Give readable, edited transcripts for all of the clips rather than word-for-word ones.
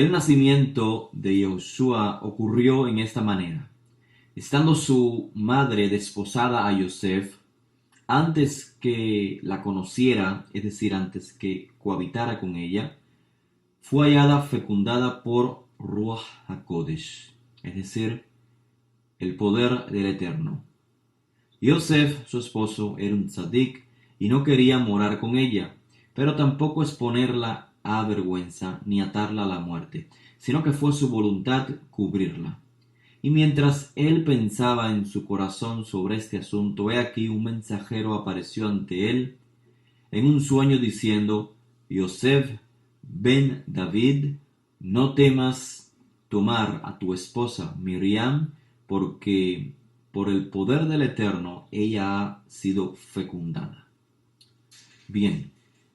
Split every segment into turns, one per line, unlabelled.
El nacimiento de Yehoshua ocurrió en esta manera. Estando su madre desposada a Yosef, antes que la conociera, es decir, antes que cohabitara con ella, fue hallada fecundada por Ruach HaKodesh, es decir, el poder del Eterno. Yosef, su esposo, era un tzadik y no quería morar con ella, pero tampoco exponerla a vergüenza ni atarla a la muerte, sino que fue su voluntad cubrirla. Y mientras él pensaba en su corazón sobre este asunto, he aquí un mensajero apareció ante él en un sueño diciendo: Yosef, ben David, no temas tomar a tu esposa Miriam, porque por el poder del Eterno ella ha sido fecundada. Bien,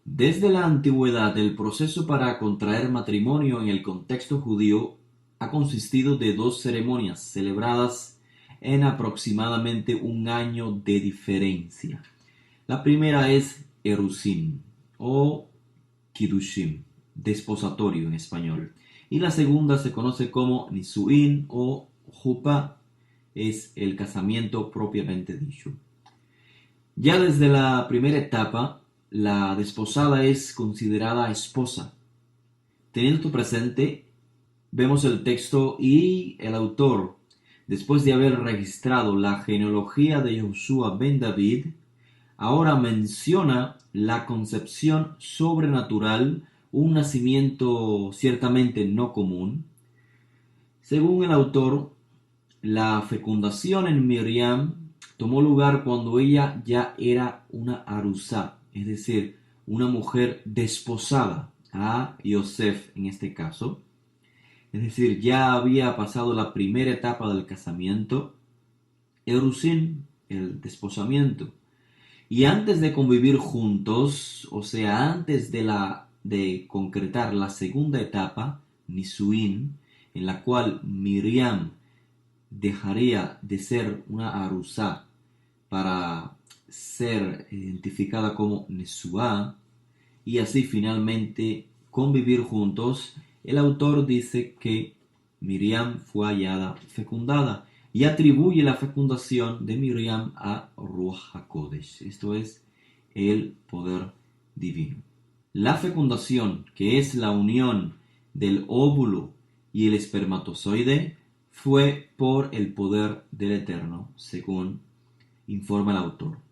desde la antigüedad el proceso para contraer matrimonio en el contexto judío ha consistido de dos ceremonias celebradas en aproximadamente un año de diferencia. La primera es Erusin o Kiddushim, desposatorio en español, y la segunda se conoce como Nisuin o Jupa, es el casamiento propiamente dicho. Ya desde la primera etapa, la desposada es considerada esposa. Teniendo esto presente, vemos el texto y el autor, después de haber registrado la genealogía de Yehoshua ben David, ahora menciona la concepción sobrenatural, un nacimiento ciertamente no común. Según el autor, la fecundación en Miriam tomó lugar cuando ella ya era una arusá, es decir, una mujer desposada a Yosef en este caso. Es decir, ya había pasado la primera etapa del casamiento, Erusin, el desposamiento. Y antes de convivir juntos, o sea, antes de concretar la segunda etapa, Nisuin, en la cual Miriam dejaría de ser una arusá para ser identificada como Nesuá y así finalmente convivir juntos, el autor dice que Miriam fue hallada fecundada y atribuye la fecundación de Miriam a Ruach HaKodesh, esto es, el poder divino. La fecundación, que es la unión del óvulo y el espermatozoide, fue por el poder del Eterno, según informa el autor.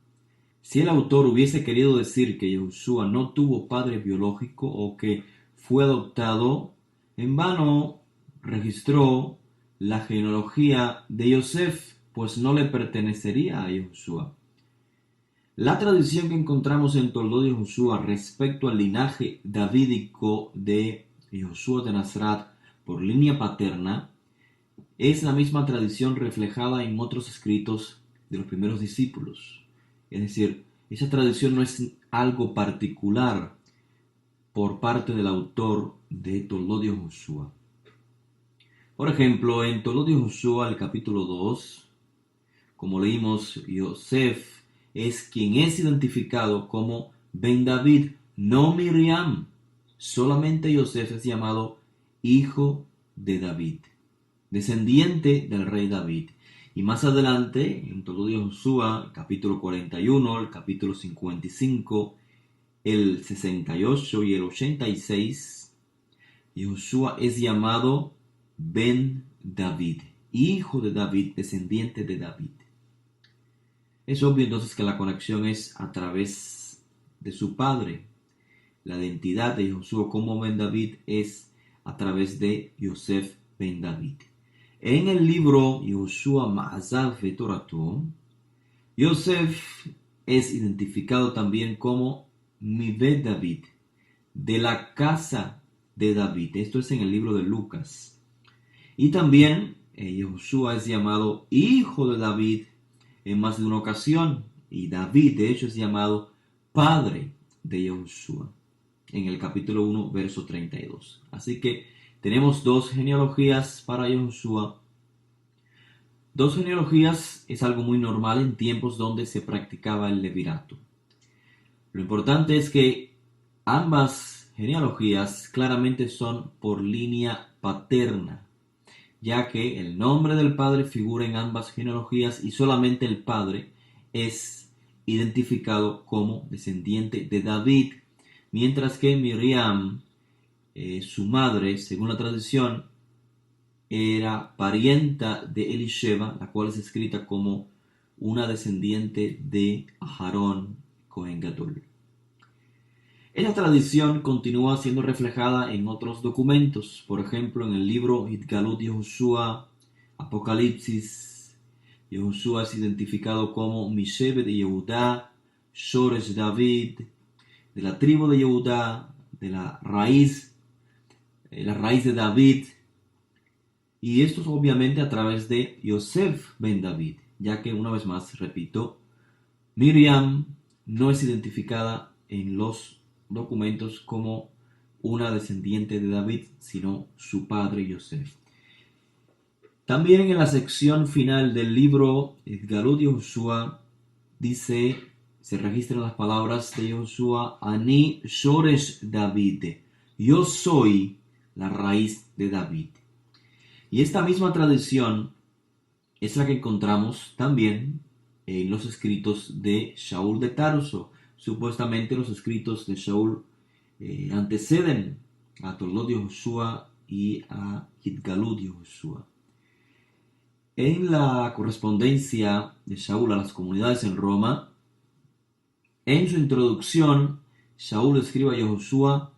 Si el autor hubiese querido decir que Yehoshua no tuvo padre biológico o que fue adoptado, en vano registró la genealogía de Yosef, pues no le pertenecería a Yehoshua. La tradición que encontramos en Toldot de Yehoshua respecto al linaje davídico de Yehoshua de Nazaret por línea paterna es la misma tradición reflejada en otros escritos de los primeros discípulos. Es decir, esa tradición no es algo particular por parte del autor de Toldot de Yehoshua. Por ejemplo, en Toldot de Yehoshua, el capítulo 2, como leímos, Yosef es quien es identificado como Ben David, no Miriam. Solamente Yosef es llamado hijo de David, descendiente del rey David. Y más adelante, en Toldot de Yehoshua, capítulo 41, el capítulo 55, el 68 y el 86, Yehoshua es llamado Ben David, hijo de David, descendiente de David. Es obvio entonces que la conexión es a través de su padre. La identidad de Yehoshua como Ben David es a través de Yosef Ben David. En el libro Yehoshua Ma'azav Vetorato, Yosef es identificado también como Mivet David, de la casa de David. Esto es en el libro de Lucas. Y también Yehoshua es llamado hijo de David en más de una ocasión. Y David, de hecho, es llamado padre de Yehoshua en el capítulo 1, verso 32. Así que tenemos dos genealogías para Yehoshua. Dos genealogías es algo muy normal en tiempos donde se practicaba el levirato. Lo importante es que ambas genealogías claramente son por línea paterna, ya que el nombre del padre figura en ambas genealogías y solamente el padre es identificado como descendiente de David, mientras que Miriam, su madre, según la tradición, era parienta de Elisheba, la cual es escrita como una descendiente de Aarón Cohen Gadol. Esta tradición continúa siendo reflejada en otros documentos, por ejemplo en el libro Hitgalut Yehoshua, Apocalipsis. Yehoshua es identificado como Mishebe de Yehudá, Shoresh David, de la tribu de Yehudá, de la raíz de David, y esto es obviamente a través de Yosef ben David, ya que una vez más, repito, Miriam no es identificada en los documentos como una descendiente de David, sino su padre Yosef. También en la sección final del libro Galut Yehoshua se registran las palabras de Yehoshua: Ani Shoresh David, yo soy la raíz de David. Y esta misma tradición es la que encontramos también en los escritos de Shaul de Tarso. Supuestamente los escritos de Shaul anteceden a Toldot Yehoshua y a Hitgalut Yehoshua. En la correspondencia de Shaul a las comunidades en Roma, en su introducción, Shaul escribe a Yehoshua: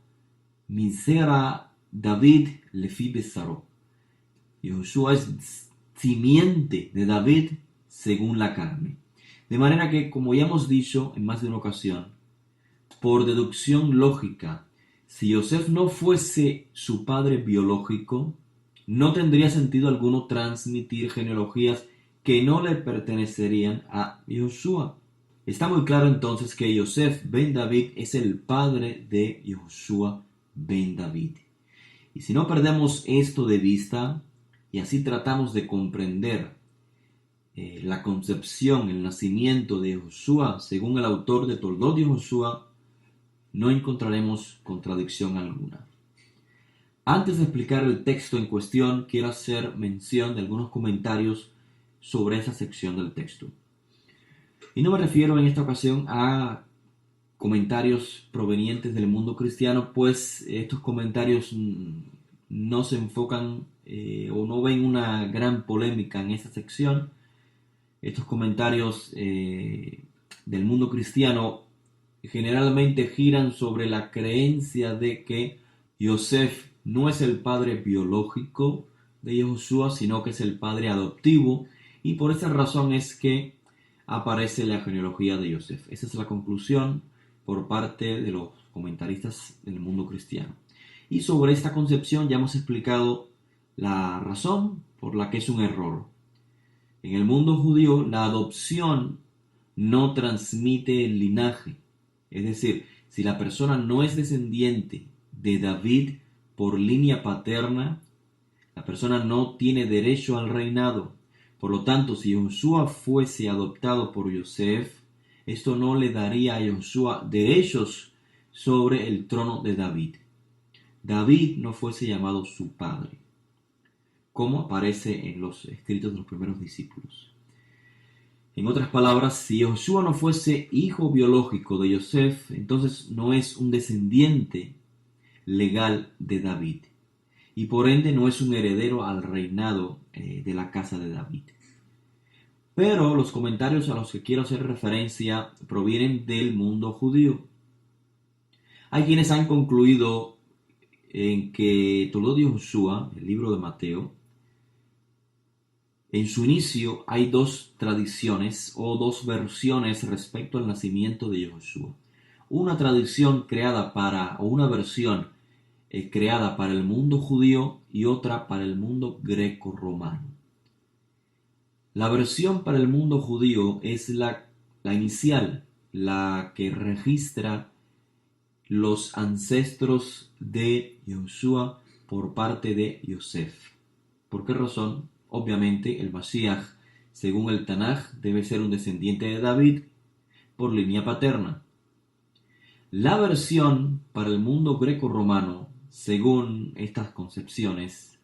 Misera David lefi besaro. Yehoshua es simiente de David según la carne. De manera que, como ya hemos dicho en más de una ocasión, por deducción lógica, si Yosef no fuese su padre biológico, no tendría sentido alguno transmitir genealogías que no le pertenecerían a Yehoshua. Está muy claro entonces que Yosef ben David es el padre de Yehoshua ben David. Y si no perdemos esto de vista, y así tratamos de comprender la concepción, el nacimiento de Yehoshua según el autor de Toldot Yehoshua, no encontraremos contradicción alguna. Antes de explicar el texto en cuestión, quiero hacer mención de algunos comentarios sobre esa sección del texto. Y no me refiero en esta ocasión a comentarios provenientes del mundo cristiano, pues estos comentarios no se enfocan o no ven una gran polémica en esta sección. Estos comentarios del mundo cristiano generalmente giran sobre la creencia de que Yosef no es el padre biológico de Yehoshua, sino que es el padre adoptivo, y por esa razón es que aparece la genealogía de Yosef. Esa es la conclusión por parte de los comentaristas del mundo cristiano. Y sobre esta concepción ya hemos explicado la razón por la que es un error. En el mundo judío, la adopción no transmite el linaje. Es decir, si la persona no es descendiente de David por línea paterna, la persona no tiene derecho al reinado. Por lo tanto, si Yehoshua fuese adoptado por Yosef, esto no le daría a Yehoshua derechos sobre el trono de David. David no fuese llamado su padre, como aparece en los escritos de los primeros discípulos. En otras palabras, si Yehoshua no fuese hijo biológico de Yosef, entonces no es un descendiente legal de David, y por ende no es un heredero al reinado de la casa de David. Pero los comentarios a los que quiero hacer referencia provienen del mundo judío. Hay quienes han concluido en que Toldot Yehoshua, el libro de Mateo, en su inicio hay dos tradiciones o dos versiones respecto al nacimiento de Yehoshua. Una tradición creada o una versión creada para el mundo judío y otra para el mundo greco-romano. La versión para el mundo judío es la inicial, la que registra los ancestros de Yehoshua por parte de Yosef. ¿Por qué razón? Obviamente el Mashiach, según el Tanaj, debe ser un descendiente de David por línea paterna. La versión para el mundo greco-romano, según estas concepciones,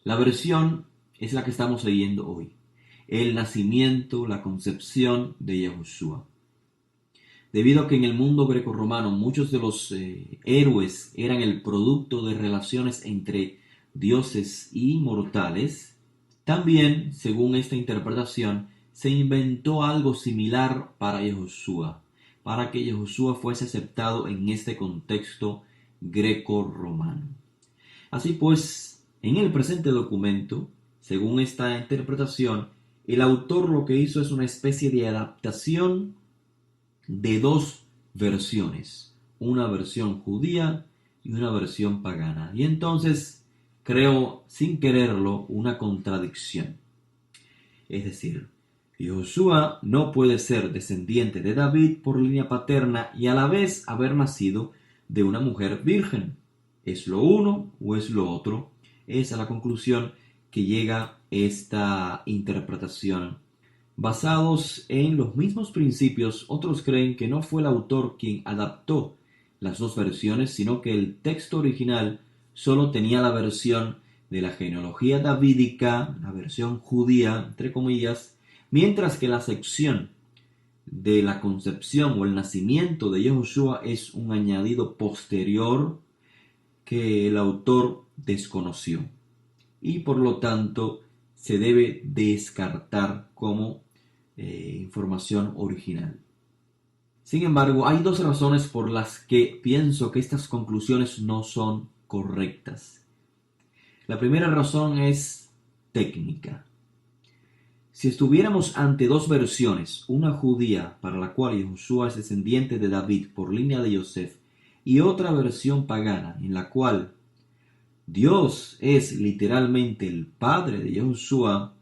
la versión es la que estamos leyendo hoy. El nacimiento, la concepción de Yahushua. Debido a que en el mundo grecorromano muchos de los héroes eran el producto de relaciones entre dioses y mortales, también, según esta interpretación, se inventó algo similar para Yahushua, para que Yahushua fuese aceptado en este contexto greco-romano. Así pues, en el presente documento, según esta interpretación, el autor lo que hizo es una especie de adaptación de dos versiones, una versión judía y una versión pagana. Y entonces creo, sin quererlo, una contradicción. Es decir, Josué no puede ser descendiente de David por línea paterna y a la vez haber nacido de una mujer virgen. ¿Es lo uno o es lo otro? Esa es la conclusión que llega esta interpretación. Basados en los mismos principios, otros creen que no fue el autor quien adaptó las dos versiones, sino que el texto original solo tenía la versión de la genealogía davídica, la versión judía, entre comillas, mientras que la sección de la concepción o el nacimiento de Yahushua es un añadido posterior que el autor desconoció y por lo tanto se debe descartar como información original. Sin embargo, hay dos razones por las que pienso que estas conclusiones no son correctas. La primera razón es técnica. Si estuviéramos ante dos versiones, una judía para la cual Yahushua es descendiente de David por línea de Yosef, y otra versión pagana en la cual Dios es literalmente el padre de Yahushua,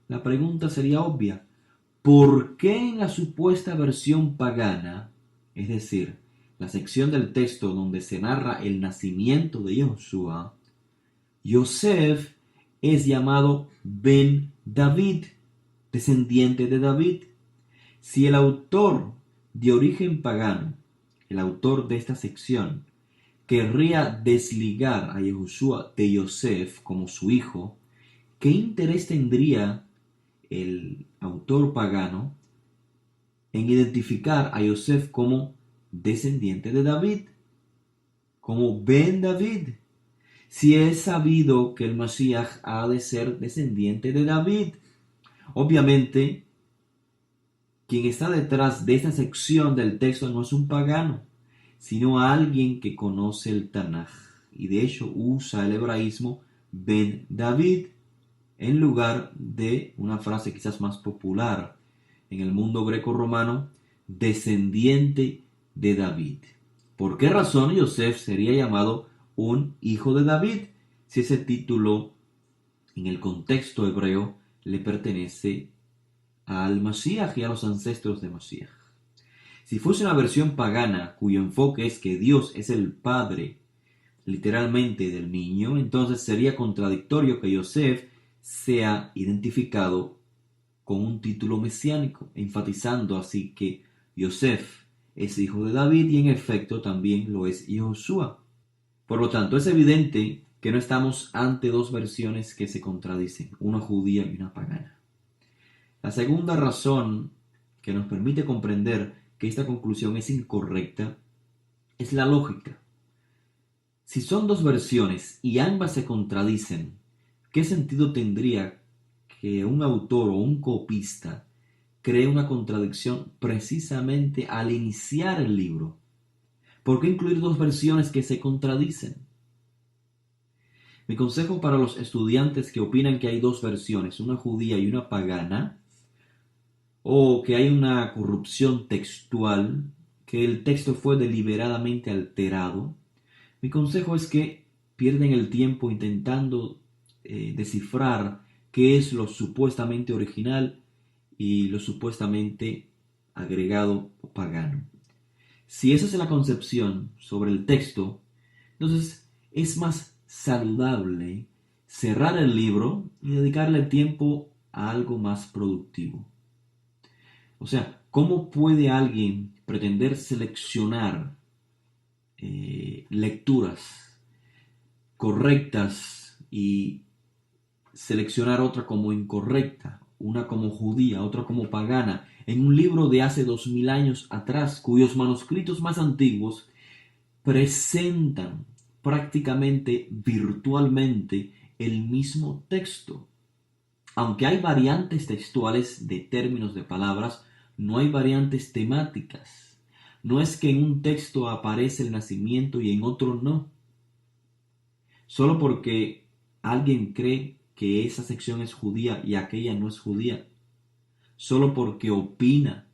la pregunta sería obvia. ¿Por qué en la supuesta versión pagana, es decir, la sección del texto donde se narra el nacimiento de Yahushua, Yosef es llamado Ben David, descendiente de David? Si el autor de origen pagano, el autor de esta sección, querría desligar a Yahushua de Yosef como su hijo, ¿qué interés tendría el autor pagano en identificar a Yosef como descendiente de David, como Ben David, si es sabido que el Mashiach ha de ser descendiente de David? Obviamente, quien está detrás de esta sección del texto no es un pagano, sino alguien que conoce el Tanaj y de hecho usa el hebraísmo Ben David en lugar de una frase quizás más popular en el mundo greco-romano, descendiente de David. ¿Por qué razón Yosef sería llamado un hijo de David si ese título en el contexto hebreo le pertenece al Mashiach y a los ancestros de Mashiach? Si fuese una versión pagana cuyo enfoque es que Dios es el padre literalmente del niño, entonces sería contradictorio que Yosef sea identificado con un título mesiánico, enfatizando así que Yosef es hijo de David y en efecto también lo es Yahushua. Por lo tanto, es evidente que no estamos ante dos versiones que se contradicen, una judía y una pagana. La segunda razón que nos permite comprender que esta conclusión es incorrecta es la lógica. Si son dos versiones y ambas se contradicen, ¿qué sentido tendría que un autor o un copista cree una contradicción precisamente al iniciar el libro? ¿Por qué incluir dos versiones que se contradicen? Mi consejo para los estudiantes que opinan que hay dos versiones, una judía y una pagana, o que hay una corrupción textual, que el texto fue deliberadamente alterado, mi consejo es que pierden el tiempo intentando descifrar qué es lo supuestamente original y lo supuestamente agregado o pagano. Si esa es la concepción sobre el texto, entonces es más saludable cerrar el libro y dedicarle tiempo a algo más productivo. O sea, ¿Cómo puede alguien pretender seleccionar lecturas correctas y seleccionar otra como incorrecta, una como judía, otra como pagana, en un libro de hace 2000 años atrás, cuyos manuscritos más antiguos presentan prácticamente virtualmente el mismo texto? Aunque hay variantes textuales de términos de palabras, no hay variantes temáticas. No es que en un texto aparece el nacimiento y en otro no. Solo porque alguien cree que esa sección es judía y aquella no es judía. Solo porque opina.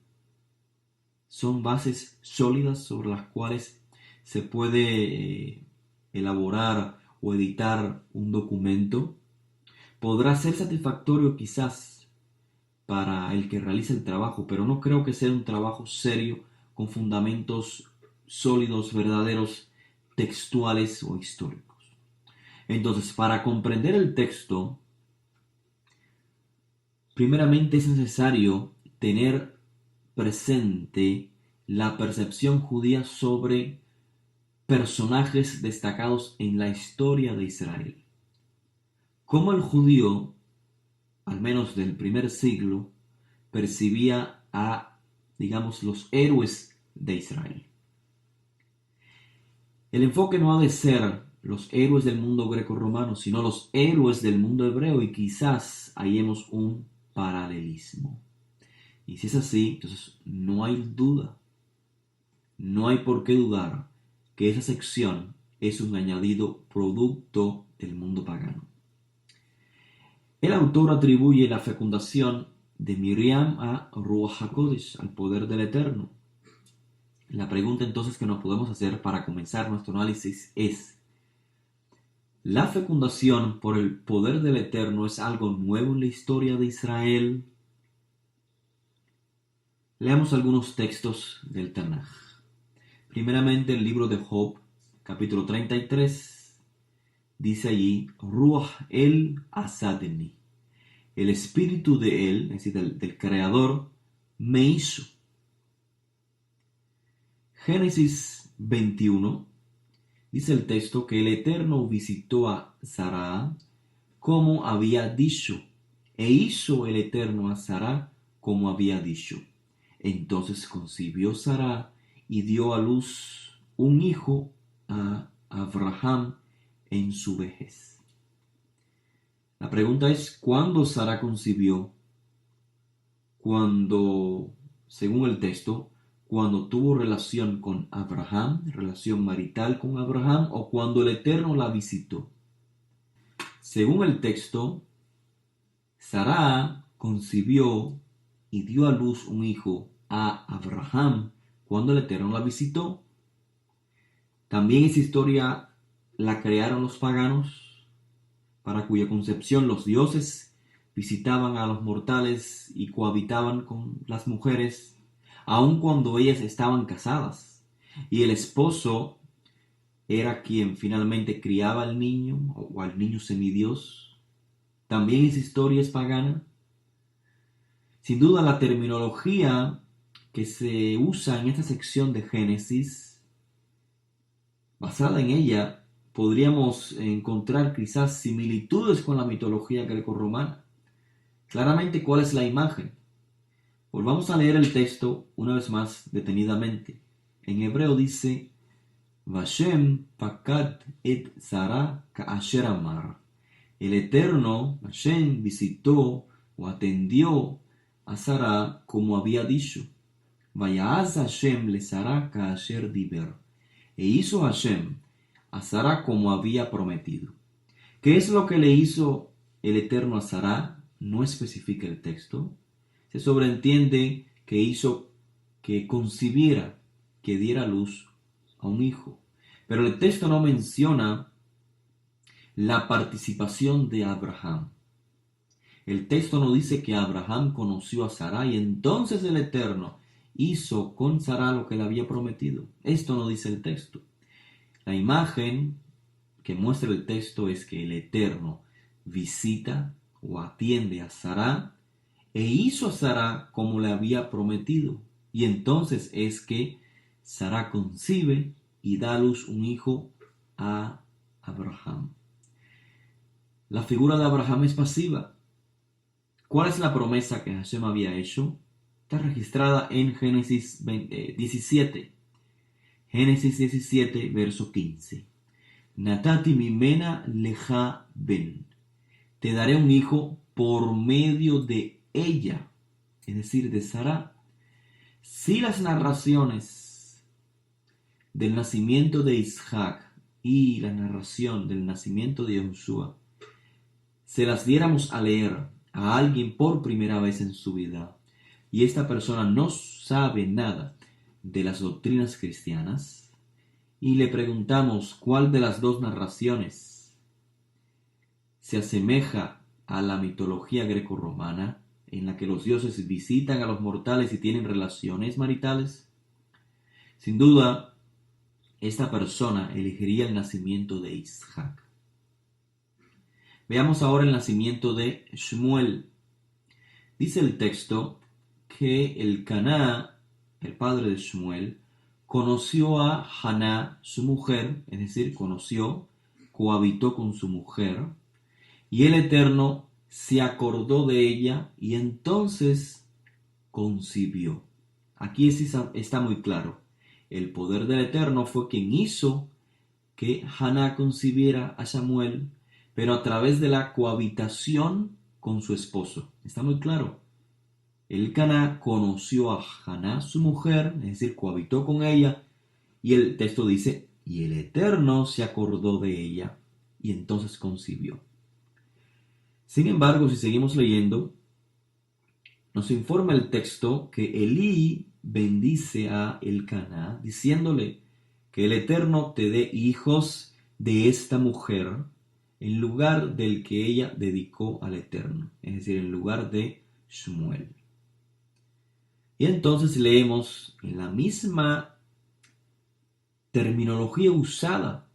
Son bases sólidas sobre las cuales se puede elaborar o editar un documento. Podrá ser satisfactorio quizás para el que realiza el trabajo, pero no creo que sea un trabajo serio con fundamentos sólidos, verdaderos, textuales o históricos. Entonces, para comprender el texto, primeramente es necesario tener presente la percepción judía sobre personajes destacados en la historia de Israel. Cómo el judío, al menos del primer siglo, percibía a, digamos, los héroes de Israel. El enfoque no ha de ser los héroes del mundo greco-romano, sino los héroes del mundo hebreo, y quizás hallemos un paralelismo. Y si es así, entonces no hay duda, no hay por qué dudar que esa sección es un añadido producto del mundo pagano. El autor atribuye la fecundación de Miriam a Ruach HaKodesh, al poder del Eterno. La pregunta entonces que nos podemos hacer para comenzar nuestro análisis es: ¿la fecundación por el poder del Eterno es algo nuevo en la historia de Israel? Leamos algunos textos del Tanaj. Primeramente el libro de Job, capítulo 33, dice allí: Ruach el Asadeni, el espíritu de él, es decir, del Creador, me hizo. Génesis 21, dice el texto que el Eterno visitó a Sará como había dicho, e hizo el Eterno a Sará como había dicho. Entonces concibió Sará y dio a luz un hijo a Abraham en su vejez. La pregunta es: ¿cuándo Sará concibió? Cuando, según el texto, cuando tuvo relación con Abraham, relación marital con Abraham, o cuando el Eterno la visitó. Según el texto, Sará concibió y dio a luz un hijo a Abraham cuando el Eterno la visitó. También esa historia la crearon los paganos, para cuya concepción los dioses visitaban a los mortales y cohabitaban con las mujeres, aun cuando ellas estaban casadas, y el esposo era quien finalmente criaba al niño o al niño semidios. También esa historia es pagana. Sin duda, la terminología que se usa en esta sección de Génesis, basada en ella, podríamos encontrar quizás similitudes con la mitología grecorromana. Claramente, ¿cuál es la imagen? Volvamos a leer el texto una vez más detenidamente. En hebreo dice: Vashem pakad et Sarah ka'asher amar. El Eterno, Hashem, visitó o atendió a Sarah como había dicho. Vayaz Hashem le Sarah ka'asher diber. E hizo Hashem a Sarah como había prometido. ¿Qué es lo que le hizo el Eterno a Sarah? No especifica el texto. Se sobreentiende que hizo que concibiera, que diera luz a un hijo. Pero el texto no menciona la participación de Abraham. El texto no dice que Abraham conoció a Sarah y entonces el Eterno hizo con Sarah lo que le había prometido. Esto no dice el texto. La imagen que muestra el texto es que el Eterno visita o atiende a Sarah e hizo a Sara como le había prometido. Y entonces es que Sara concibe y da a luz un hijo a Abraham. La figura de Abraham es pasiva. ¿Cuál es la promesa que Hashem había hecho? Está registrada en Génesis 17. Génesis 17, verso 15. Natati mimena leja ben. Te daré un hijo por medio de ella, es decir, de Sara. Si las narraciones del nacimiento de Isaac y la narración del nacimiento de Josué se las diéramos a leer a alguien por primera vez en su vida, y esta persona no sabe nada de las doctrinas cristianas, y le preguntamos cuál de las dos narraciones se asemeja a la mitología grecorromana, en la que los dioses visitan a los mortales y tienen relaciones maritales, sin duda, esta persona elegiría el nacimiento de Isaac. Veamos ahora el nacimiento de Shmuel. Dice el texto que el Caná, el padre de Shmuel, conoció a Haná, su mujer, es decir, cohabitó con su mujer, y el Eterno se acordó de ella y entonces concibió. Aquí está muy claro. El poder del Eterno fue quien hizo que Haná concibiera a Samuel, pero a través de la cohabitación con su esposo. Está muy claro. El Caná conoció a Haná, su mujer, es decir, cohabitó con ella, y el texto dice, y el Eterno se acordó de ella, y entonces concibió. Sin embargo, si seguimos leyendo, nos informa el texto que Elí bendice a Elcaná, diciéndole que el Eterno te dé hijos de esta mujer en lugar del que ella dedicó al Eterno, es decir, en lugar de Shmuel. Y entonces leemos en la misma terminología usada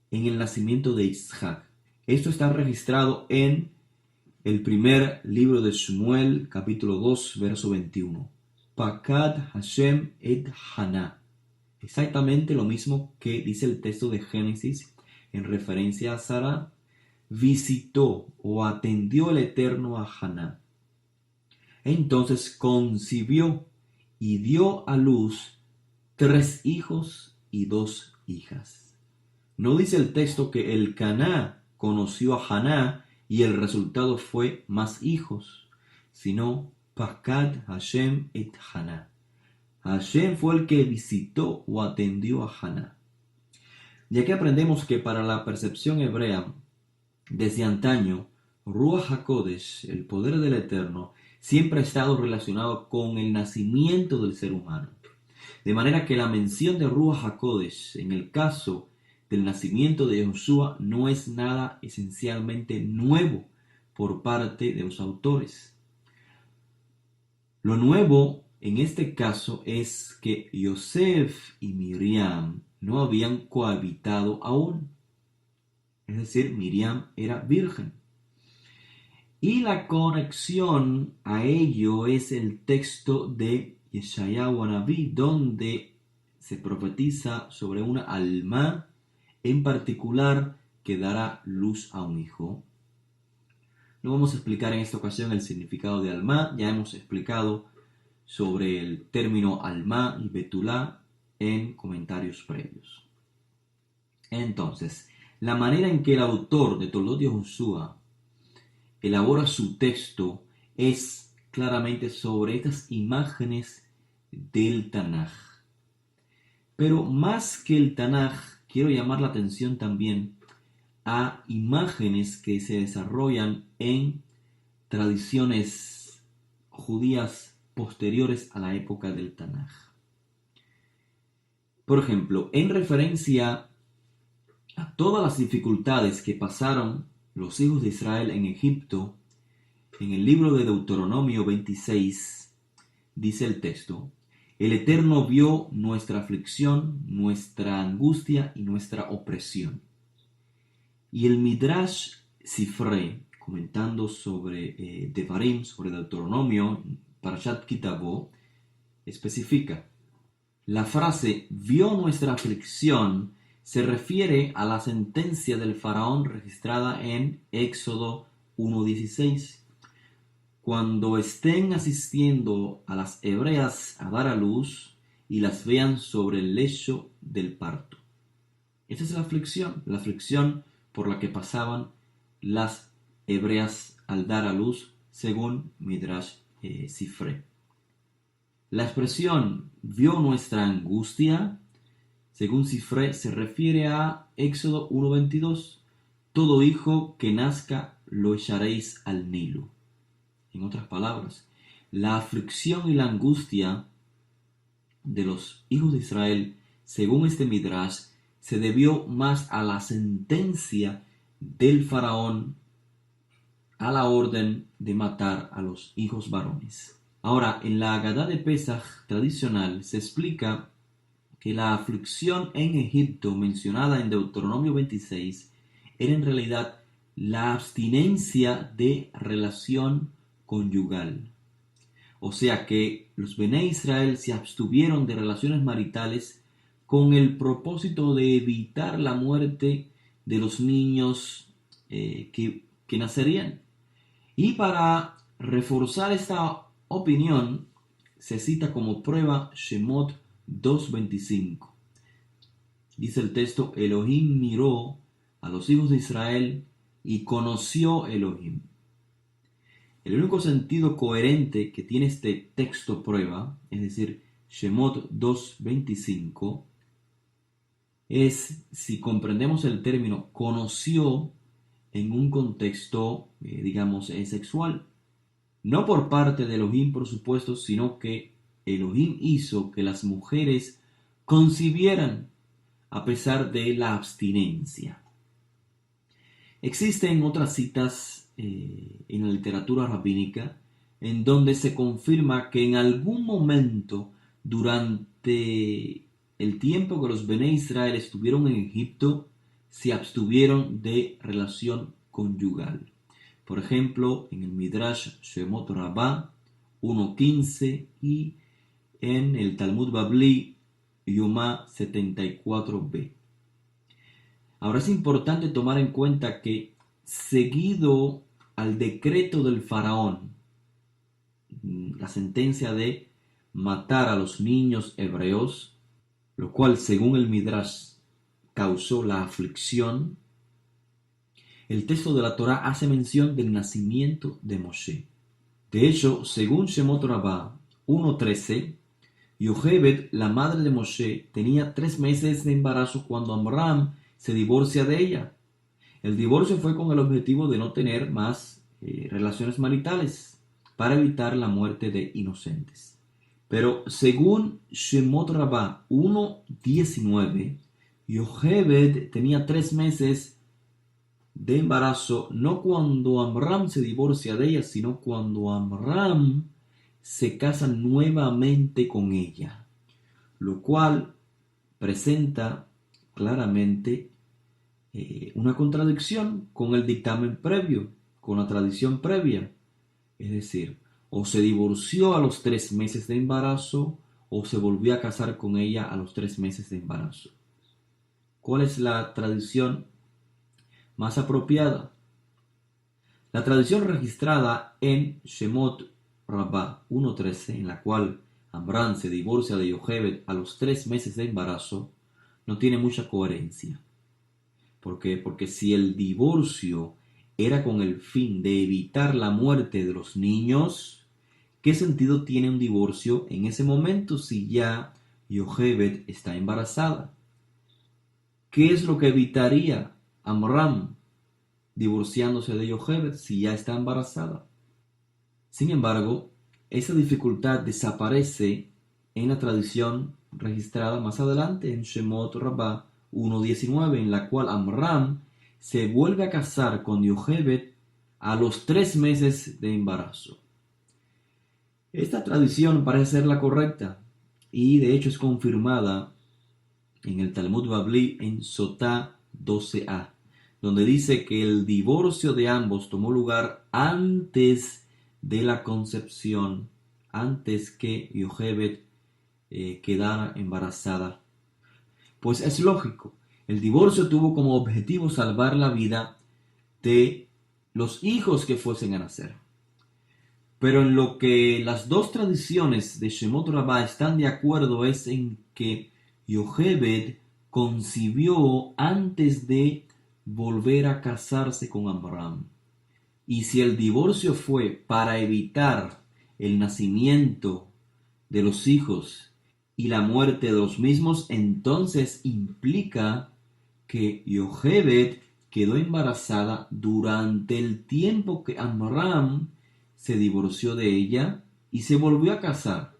en el nacimiento de Isaac. Esto está registrado en el primer libro de Shmuel, capítulo 2, verso 21. Pakad Hashem et Haná. Exactamente lo mismo que dice el texto de Génesis en referencia a Sara. Visitó o atendió el Eterno a Haná. Entonces concibió y dio a luz 3 hijos y 2 hijas. No dice el texto que el Caná conoció a Haná y el resultado fue más hijos, sino Pakad Hashem et Haná. Hashem fue el que visitó o atendió a Haná. Y aquí aprendemos que para la percepción hebrea, desde antaño, Ruach HaKodesh, el poder del Eterno, siempre ha estado relacionado con el nacimiento del ser humano. De manera que la mención de Ruach HaKodesh en el caso del nacimiento de Josué no es nada esencialmente nuevo por parte de los autores. Lo nuevo en este caso es que Yosef y Miriam no habían cohabitado aún. Es decir, Miriam era virgen. Y la conexión a ello es el texto de Yeshayahu Anabí, donde se profetiza sobre una alma en particular que dará luz a un hijo. No vamos a explicar en esta ocasión el significado de alma, ya hemos explicado sobre el término alma y betulá en comentarios previos. Entonces, la manera en que el autor de Toldot Yehoshua elabora su texto es claramente sobre estas imágenes del Tanaj. Pero más que el Tanaj, quiero llamar la atención también a imágenes que se desarrollan en tradiciones judías posteriores a la época del Tanaj. Por ejemplo, en referencia a todas las dificultades que pasaron los hijos de Israel en Egipto, en el libro de Deuteronomio 26, dice el texto, el Eterno vio nuestra aflicción, nuestra angustia y nuestra opresión. Y el Midrash Sifré comentando sobre Devarim, sobre Deuteronomio, Parashat Kitabo, especifica: la frase vio nuestra aflicción se refiere a la sentencia del faraón registrada en Éxodo 1:16. Cuando estén asistiendo a las hebreas a dar a luz y las vean sobre el lecho del parto. Esa es la aflicción por la que pasaban las hebreas al dar a luz, según Midrash Sifre. La expresión vio nuestra angustia, según Sifre, se refiere a Éxodo 1:22. Todo hijo que nazca lo echaréis al Nilo. En otras palabras, la aflicción y la angustia de los hijos de Israel, según este Midrash, se debió más a la sentencia del faraón a la orden de matar a los hijos varones. Ahora, en la Agadá de Pesaj tradicional se explica que la aflicción en Egipto mencionada en Deuteronomio 26 era en realidad la abstinencia de relación conyugal. O sea que los Bené Israel se abstuvieron de relaciones maritales con el propósito de evitar la muerte de los niños que nacerían. Y para reforzar esta opinión se cita como prueba Shemot 2:25. Dice el texto: Elohim miró a los hijos de Israel y conoció Elohim. El único sentido coherente que tiene este texto prueba, es decir, Shemot 2:25, es si comprendemos el término conoció en un contexto, sexual. No por parte de Elohim, por supuesto, sino que Elohim hizo que las mujeres concibieran a pesar de la abstinencia. Existen otras citas en la literatura rabínica en donde se confirma que en algún momento durante el tiempo que los Bené Israel estuvieron en Egipto se abstuvieron de relación conyugal. Por ejemplo, en el Midrash Shemot Rabbah 1:15 y en el Talmud Babli Yomá 74b. Ahora es importante tomar en cuenta que, seguido al decreto del faraón, la sentencia de matar a los niños hebreos, lo cual según el Midrash causó la aflicción, el texto de la Torá hace mención del nacimiento de Moshe. De hecho, según Shemot Rabbah 1:13, Yochebed, la madre de Moshe, tenía 3 meses de embarazo cuando Amram se divorcia de ella. El divorcio fue con el objetivo de no tener más relaciones maritales para evitar la muerte de inocentes. Pero según Shemot Rabbah 1:19, Yochebed tenía 3 meses de embarazo no cuando Amram se divorcia de ella, sino cuando Amram se casa nuevamente con ella, lo cual presenta claramente una contradicción con el dictamen previo, con la tradición previa. Es decir, o se divorció a los 3 meses de embarazo o se volvió a casar con ella a los 3 meses de embarazo. ¿Cuál es la tradición más apropiada? La tradición registrada en Shemot Rabbah 1:13, en la cual Amram se divorcia de Yochebed a los 3 meses de embarazo, no tiene mucha coherencia. ¿Por qué? Porque si el divorcio era con el fin de evitar la muerte de los niños, ¿qué sentido tiene un divorcio en ese momento si ya Yochebed está embarazada? ¿Qué es lo que evitaría Amram divorciándose de Yochebed si ya está embarazada? Sin embargo, esa dificultad desaparece en la tradición registrada más adelante en Shemot Rabbah 1:19, en la cual Amram se vuelve a casar con Yochebed a los 3 meses de embarazo. Esta tradición parece ser la correcta y de hecho es confirmada en el Talmud Babli en Sotá 12a, donde dice que el divorcio de ambos tomó lugar antes de la concepción, antes que Yochebed quedara embarazada. Pues es lógico, el divorcio tuvo como objetivo salvar la vida de los hijos que fuesen a nacer. Pero en lo que las dos tradiciones de Shemot Rabbah están de acuerdo es en que Yochebed concibió antes de volver a casarse con Abraham. Y si el divorcio fue para evitar el nacimiento de los hijos y la muerte de los mismos, entonces implica que Yochebed quedó embarazada durante el tiempo que Abraham se divorció de ella y se volvió a casar.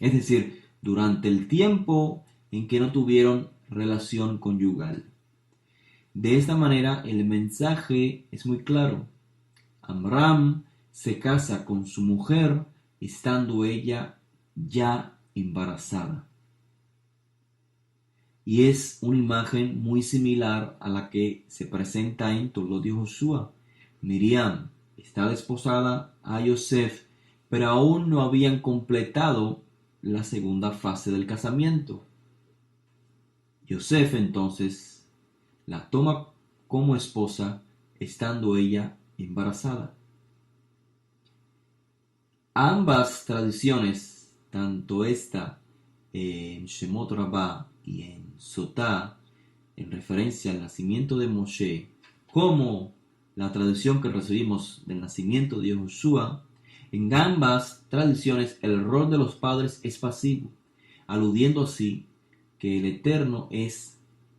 Es decir, durante el tiempo en que no tuvieron relación conyugal. De esta manera, el mensaje es muy claro. Abraham se casa con su mujer estando ella ya embarazada. Y es una imagen muy similar a la que se presenta en Toldot de Josué. Miriam está desposada a Yosef, pero aún no habían completado la segunda fase del casamiento. Yosef entonces la toma como esposa estando ella embarazada. Ambas tradiciones, tanto esta en Shemot Rabbah y en Sotá, en referencia al nacimiento de Moshe, como la tradición que recibimos del nacimiento de Josué, en ambas tradiciones el rol de los padres es pasivo, aludiendo así que el Eterno es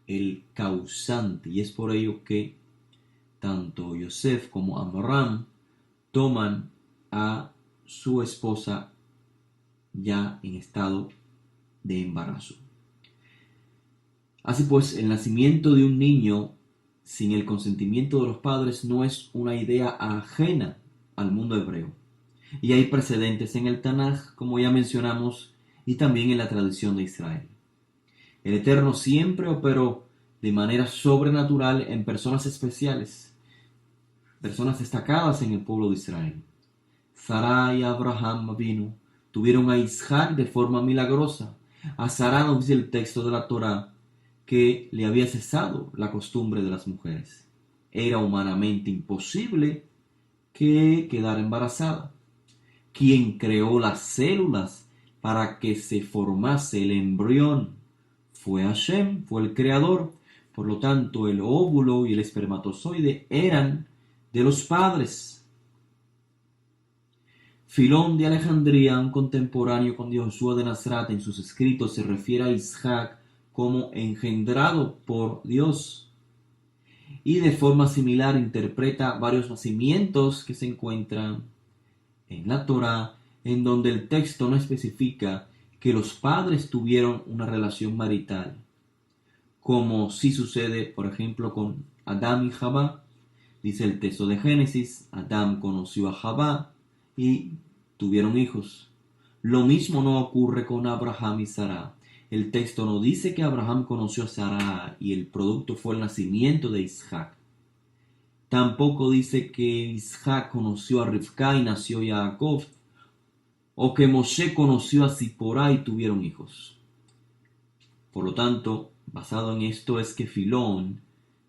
el causante, y es por ello que tanto Yosef como Abraham toman a su esposa ya en estado de embarazo. Así pues, el nacimiento de un niño sin el consentimiento de los padres no es una idea ajena al mundo hebreo. Y hay precedentes en el Tanaj, como ya mencionamos, y también en la tradición de Israel. El Eterno siempre operó de manera sobrenatural en personas especiales, personas destacadas en el pueblo de Israel. Sara y Abraham Avinu tuvieron a Isaac de forma milagrosa. A Sara nos dice el texto de la Torá que le había cesado la costumbre de las mujeres. Era humanamente imposible que quedara embarazada. Quien creó las células para que se formase el embrión fue Hashem, fue el creador. Por lo tanto, el óvulo y el espermatozoide eran de los padres. Filón de Alejandría, un contemporáneo con Josué de Nazaret, en sus escritos se refiere a Isaac como engendrado por Dios. Y de forma similar interpreta varios nacimientos que se encuentran en la Torá, en donde el texto no especifica que los padres tuvieron una relación marital, como sí sucede, por ejemplo, con Adán y Jabá. Dice el texto de Génesis, Adán conoció a Jabá y tuvieron hijos. Lo mismo no ocurre con Abraham y Sara. El texto no dice que Abraham conoció a Sara y el producto fue el nacimiento de Isaac. Tampoco dice que Isaac conoció a Rivka y nació Jacob, o que Moshe conoció a Zipporá y tuvieron hijos. Por lo tanto, basado en esto es que Filón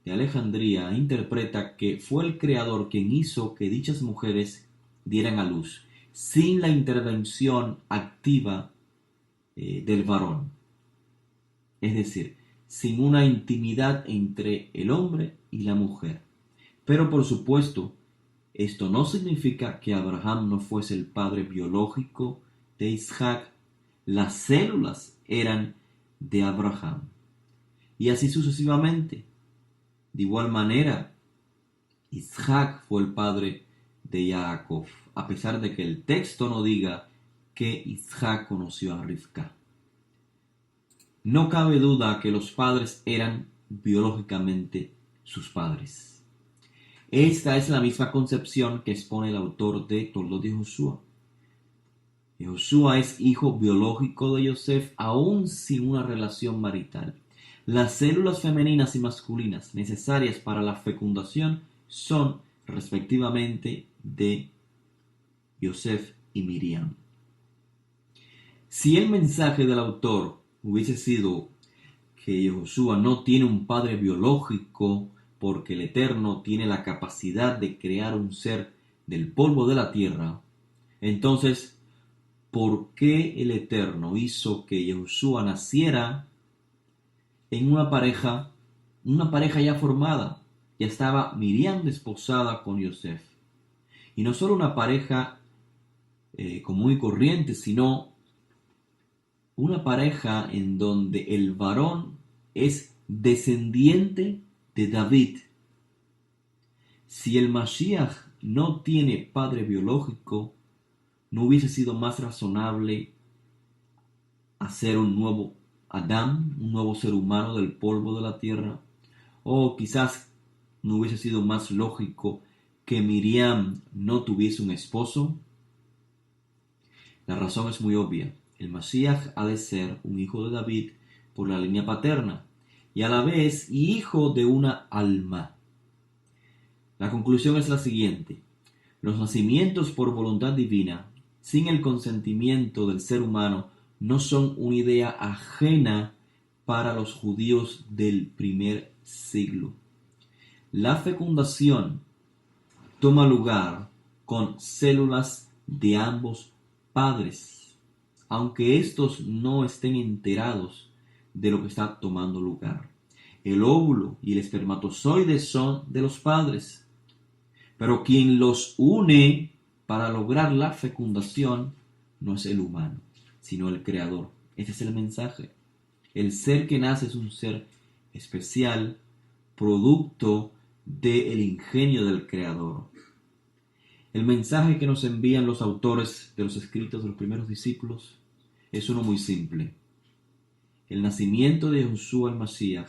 de Alejandría interpreta que fue el Creador quien hizo que dichas mujeres dieran a luz, sin la intervención activa del varón. Es decir, sin una intimidad entre el hombre y la mujer. Pero por supuesto, esto no significa que Abraham no fuese el padre biológico de Isaac. Las células eran de Abraham. Y así sucesivamente. De igual manera, Isaac fue el padre de Jacob, a pesar de que el texto no diga que Isaac conoció a Rivka. No cabe duda que los padres eran biológicamente sus padres. Esta es la misma concepción que expone el autor de Toldot de Josué. Josué es hijo biológico de Yosef, aún sin una relación marital. Las células femeninas y masculinas necesarias para la fecundación son respectivamente de Yosef y Miriam. Si el mensaje del autor hubiese sido que Yehoshua no tiene un padre biológico porque el Eterno tiene la capacidad de crear un ser del polvo de la tierra, entonces, ¿por qué el Eterno hizo que Yehoshua naciera en una pareja ya formada? Ya estaba Miriam desposada con Yosef. Y no solo una pareja común y corriente, sino una pareja en donde el varón es descendiente de David. Si el Mashiach no tiene padre biológico, ¿no hubiese sido más razonable hacer un nuevo Adán, un nuevo ser humano del polvo de la tierra? O quizás no hubiese sido más lógico que Miriam no tuviese un esposo. La razón es muy obvia. El Mashiach ha de ser un hijo de David por la línea paterna y a la vez hijo de una alma. La conclusión es la siguiente: los nacimientos por voluntad divina, sin el consentimiento del ser humano, no son una idea ajena para los judíos del primer siglo. La fecundación toma lugar con células de ambos padres, aunque estos no estén enterados de lo que está tomando lugar. El óvulo y el espermatozoide son de los padres, pero quien los une para lograr la fecundación no es el humano, sino el creador. Ese es el mensaje. El ser que nace es un ser especial, producto del ingenio del creador. El mensaje que nos envían los autores de los escritos de los primeros discípulos es uno muy simple. El nacimiento de Yehoshua el Mashiach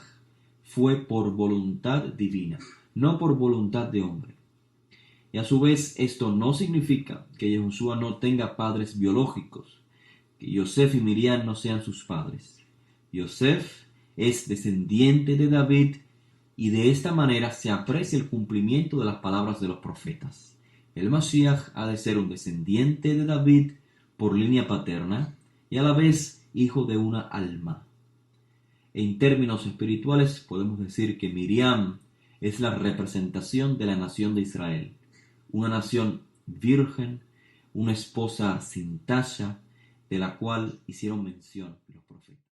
fue por voluntad divina, no por voluntad de hombre. Y a su vez esto no significa que Yehoshua no tenga padres biológicos, que Yosef y Miriam no sean sus padres. Yosef es descendiente de David y de esta manera se aprecia el cumplimiento de las palabras de los profetas. El Mashiach ha de ser un descendiente de David por línea paterna y a la vez hijo de una alma. En términos espirituales podemos decir que Miriam es la representación de la nación de Israel, una nación virgen, una esposa sin tacha, de la cual hicieron mención los profetas.